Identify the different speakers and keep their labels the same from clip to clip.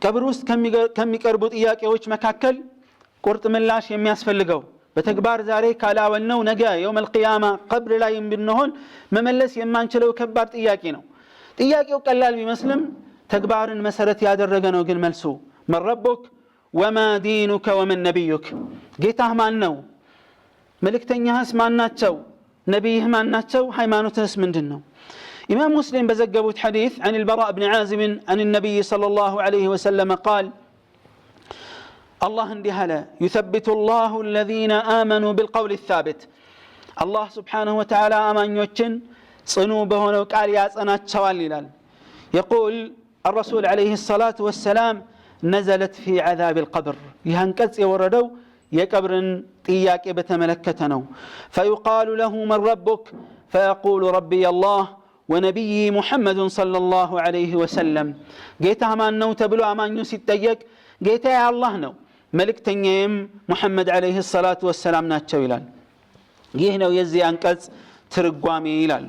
Speaker 1: ቀብር ውስጥ ከሚቀርቡ ጥያቄዎች መካከል ቁርጥ ምላሽ የሚያስፈልገው በተግባር ዛሬ ካላወልነው ነገ የውም القيامة ቀብር ላይ ብንሆን መመለስ የማንችለው ከባድ ጥያቄ ነው። ጥያቄው ቀላል ቢመስልም ተግባርን መሰረት ያደረገ ነው። ግን መልሱ من ربك وما دينك ومن نبيك ጌታህ ማን ነው? መልእክተኛህስ ማን ናቸው? ነብይህ ማን ናቸው? ሃይማኖትህስ ምንድነው? إمام مسلم بزجبوت حديث عن البراء بن عازب عن النبي صلى الله عليه وسلم قال الله اندهلا يثبت الله الذين آمنوا بالقول الثابت الله سبحانه وتعالى أمانيوچن صنو بهونو قال ياصناچوال ይላል يقول الرسول عليه الصلاة والسلام نزلت في عذاب القبر يهنقص يوردو የቀብርን ጥያቄ በተመለከተ ነው فيقال له من ربك فيقول ربي الله ونبي محمد صلى الله عليه وسلم ጌታህ ማን ነው ተብሎ አማኙ ሲጠየቅ ጌታዬ አላህ ነው መልእክተኛዬም ሙሐመድ عليه الصلاة والسلام ናቸው ይላል። ይህ ነው የዚህ አንቀጽ ትርጓሜ ይላል።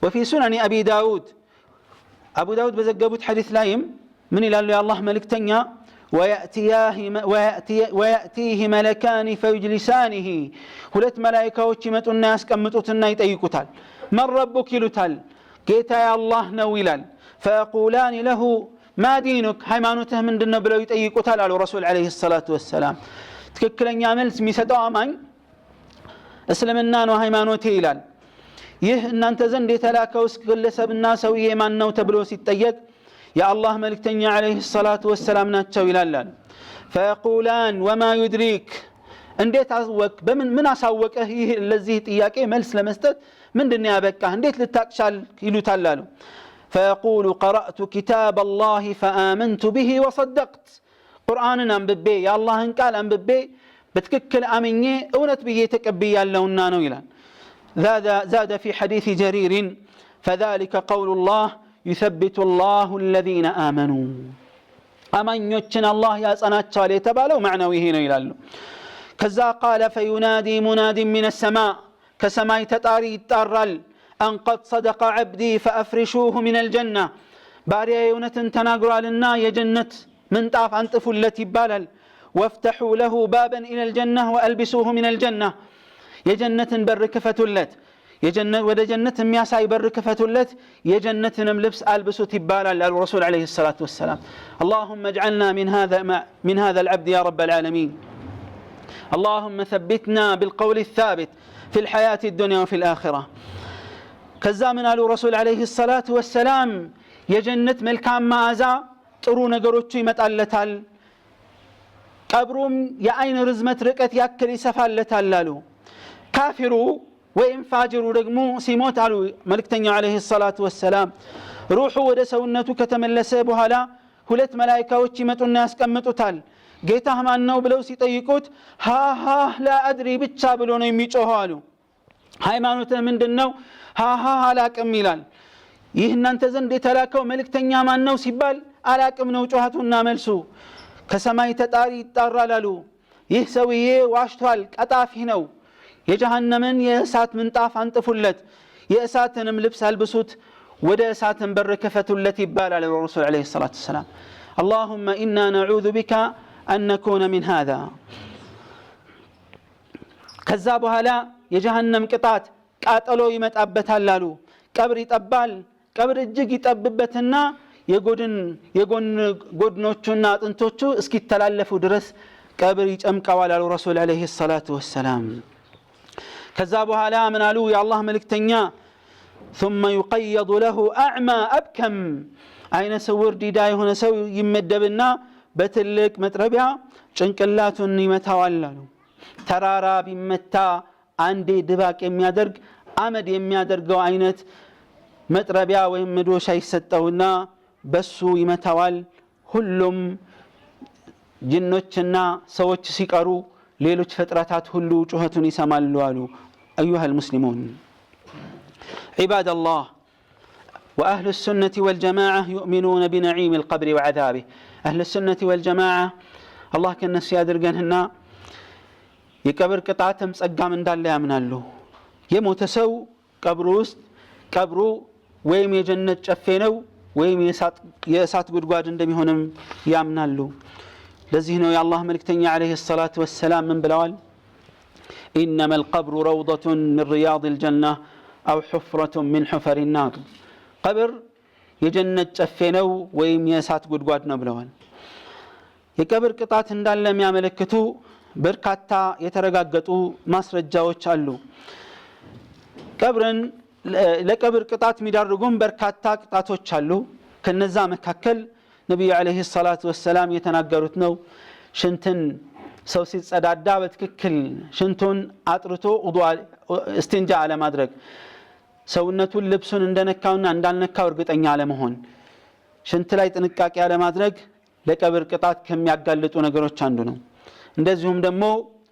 Speaker 1: وفي سنن أبي داود أبو داود بزجبوت حديث لايم من ይላሉ የአላህ መልእክተኛ ويأتيه ملكان فيجلسانه ሁለት መላእክቶች ይመጡና ያስቀምጡትና ይጠይቁታል من ربك ይሉታል ጌታዬ አላህ ነው ይላል فيقولان له ما دينك ሃይማኖትህ ምንድነው ብለው ይጠይቁታል አሉ ረሱል عليه الصلاة والسلام ትክክለኛ መልስ የሚሰጠው አማኝ እስልምና ነው ሃይማኖቴ ይላል። ይህ እናንተ ዘንድ የተላከው ግለሰብና ሰውዬ ማን ነው ተብሎ ሲጠየቅ የአላህ መልእክተኛ عليه الصلاة والسلام ናቸው ይላል። فيقولان وما يدريك እንዴት አወቅ ምን አሳወቀህ ይህ ለዚህ ጥያቄ መልስ ለመስጠት ምንድነው ያበቃህ እንዴት ልታቅሻል ይሉታል አሉ فيقول قرأت كتاب الله فآمنت به وصدقت قرآن አንብቤ የአላህን ቃል አንብቤ በትክክል አምኜ እውነት ብዬ ተቀብያለሁና ነው ይላል። زاد في حديث جرير فذلك قول الله يثبت الله الذين آمنوا አማኞችን አላህ ያጸናቸዋል የተባለው ማዕናው ይሄ ነው ይላሉ። ከዛ قال فينادي مناد من السماء كسماء تطاري يطارال أن قد صدق عبدي فأفرشوه من الجنة باريا يونتن تناغرالنا يجنت منطاف انطفلت يبالال وافتحوا له بابا إلى الجنة وألبسوه من الجنة يجنة بر كفتلت يجنة ودا جنة مياساي بر كفتلت يجنة لبس ألبسوا تبالال الرسول عليه الصلاة والسلام اللهم اجعلنا من هذا العبد يا رب العالمين اللهم ثبتنا بالقول الثابت في الحياة الدنيا وفي الآخرة كذا من قالوا رسول عليه الصلاة والسلام يجنة ملكام مازا ጥሩ ነገሮቹ ይመጣለታል ቀብሩም የአይን ርዝመት ርቀት ያክል ይሰፋለታል አሉ። ካፊሩ ወይም ፋጅሩ ደግሞ ሲሞት አሉ መልእክተኛው عليه الصلاة والسلام ሩሑ ወደ ሰውነቱ ከተመለሰ በኋላ ሁለት መላእክቶች ይመጡና ያስቀምጡታል። ጌታህ ማን ነው ብለው ሲጠይቁት ሃሃ لا أدري ብቻ ብሎ ነው የሚጮኸው አሉ። ሃይማኖትህ ምንድነው? ሃሃ አላቅም ይላል። ይህ እናንተ ዘንድ የተላከው መልእክተኛ ማን ነው ሲባል አላቅም ነው ጮሃቱና መልሱ። ከሰማይ ተጣሪ ይጣራል አሉ። ይህ ሰውዬ ዋሽቷል ቀጣፊ ነው። የጀሃነምን የእሳት ምንጣፍ አንጥፉለት የእሳትንም ልብስ አልብሱት ወደ እሳትን በር ከፈቱለት ይባላል ረሱል عليه الصلاة والسلام اللهم إنا نعوذ بك أن نكون من هذا ከዛ በኋላ የጀሃነም ቅጣት ቃጠሎ ይመጣበታል አሉ። ቀብር ይጠባል ቀብር እጅግ ይጠብበትና የጎድኖቹና አጥንቶቹ እስኪተላለፉ ድረስ ቀብር ይጨምቀዋል አሉ ረሱል عليه الصلاة والسلام ከዛ በኋላ ምን አሉ የአላህ መልእክተኛ ثم يقيض له أعمى أبكم አይነ ስውር ዲዳ የሆነ ሰው ይመደብና በትልቅ መጥረቢያ ጭንቅላቱን ይመታዋል አሉ። ተራራ ቢመታ አንዴ ድባቅ የሚያደርግ አመድ የሚያደርገው አይነት መጥረቢያ ወይም መዶሻ ይሰጠውና በሱ ይመታዋል። ሁሉም ጅኖችና ሰዎች ሲቀሩ ሌሎች ፍጥረታት ሁሉ ጩኸቱን ይሰማሉ አሉ። أيها المسلمون عباد الله وأهل السنة والجماعة يؤمنون بنعيم القبر وعذابه أهل السنة والجماعة الله كالناس يادرقنهن يكبر قطعتهم صقام እንዳለ ያምናሉ። የሞተ ሰው ቀብሩ ውስጥ ቀብሩ ወይም የጀነት ጨፌ ነው ወይም የእሳት ጉድጓድ እንደሚሆንም ያምናሉ። ለዚህ ነው የአላህ መልእክተኛ አለይሂ ሰላቱ ወሰላም ምን ብለዋል? ኢነማ القبر روضة من رياض الجنة أو حفرة من حفر النار ቀብር የጀነት ጨፌ ነው ወይም የእሳት ጉድጓድ ነው ብለዋል። የቀብር ቅጣት እንዳለ የሚያመለክቱ በርካታ የተረጋገጡ ማስረጃዎች አሉ። ቀብርን ለቀብር ቅጣት የሚዳርጉም በርካታ ቅጣቶች አሉ። ከነዛ መካከል ነብዩ አለይሂ ሰላቱ ወሰላም የተናገሩት ነው። ሽንትን ሰው ሲጸዳዳ በትክክል ሽንቱን አጥርቶ እስቲንጃ አለማድረግ፣ ሰውነቱን ልብሱን እንደነካውና እንዳልነካው እርግጠኛ አለመሆን፣ ሽንት ላይ ጥንቃቄ አለማድረግ ለቀብር ቅጣት ከሚያጋልጡ ነገሮች አንዱ ነው። እንደዚሁም ደግሞ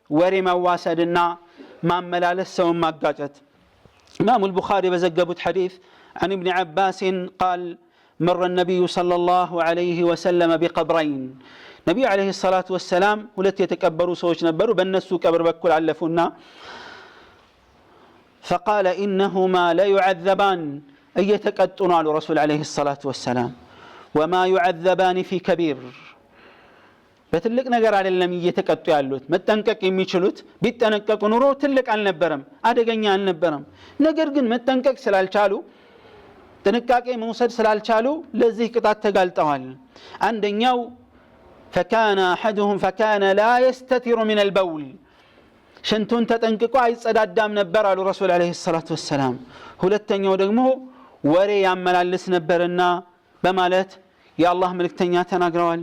Speaker 1: ወሬ ማዋሰድና ማመላለስ፣ ሰውን ማጋጨት። ኢማሙ አልቡኻሪ በዘገቡት ሐዲስ عن ابن عباس قال مر النبي صلى الله عليه وسلم بقبرين نبي عليه الصلاة والسلام ሁለት የተቀበሩ ሰዎች ነበሩ። በእነሱ ቀብር በኩል አለፉና فقال إنهما لا يعذبان እየተቀጡ ነው አሉ ረሱል عليه الصلاة والسلام وما يعذبان في كبير በትልቅ ነገር አይደለም እየተቀጡ ያሉት። መጠንቀቅ የሚችሉት ቢጠነቀቁ ኑሮ ትልቅ አልነበረም፣ አደገኛ አልነበረም። ነገር ግን መጠንቀቅ ስላልቻሉ፣ ጥንቃቄ መውሰድ ስላልቻሉ ለዚህ ቅጣት ተጋልጠዋል። አንደኛው فكان أحدهم فكان لا يستتر من البول ሽንቱን ተጠንቅቆ አይጸዳዳም ነበር አሉ ረሱል አለይሂ ሰላቱ ወሰላም። ሁለተኛው ደግሞ ወሬ ያመላልስ ነበርና በማለት የአላህ መልእክተኛ ተናግረዋል።